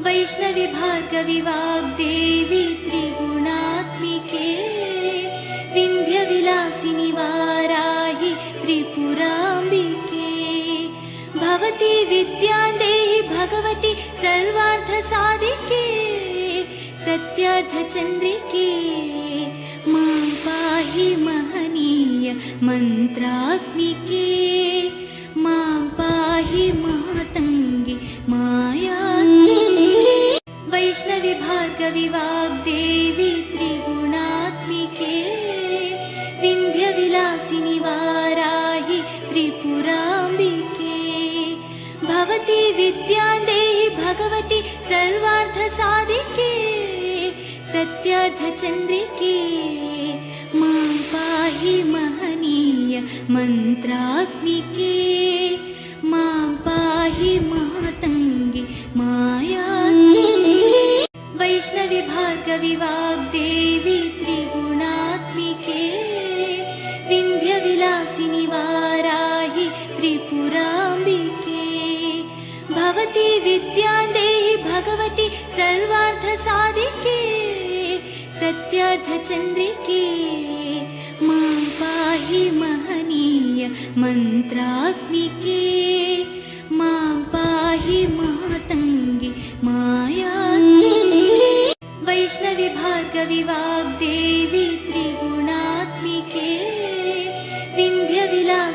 वैष्णवी भार्गवी वाग्देवी त्रिगुणात्मिके विन्ध्यविलासिनि वाराहि त्रिपुराम्बिके भवती विद्यां देहि भगवती सर्वार्थसाधिके सत्यार्थचन्द्रिके मां पाहि महनीय मन्त्रात्मिके मां पाहि मातङ्गे मायात्मिके वैष्णवी भार्गवी वाग्देवी त्रिगुणात्मिके विन्ध्यविलासिनि वाराहि त्रिपुराम्बिके भवती विद्यां देहि भगवती सर्वार्थसाधिके सत्यार्थचन्द्रिके मां पाहि महनीय मन्त्रात्मिके मां पाहि मातङ्गे मायात्मिके वैष्णवी भार्गवी वाग्देवी त्रिगुणात्मिके विन्ध्यविलासिनि वाराहि त्रिपुराम्बिके भवती विद्यां देहि भगवती सर्वार्थसाधिके सत्यार्थचन्द्रिके मां पाहि महनीय मन्त्रात्मिके मां पाहि मातङ्गे मायात्मिके वैष्णवी भार्गवी वाग्देवी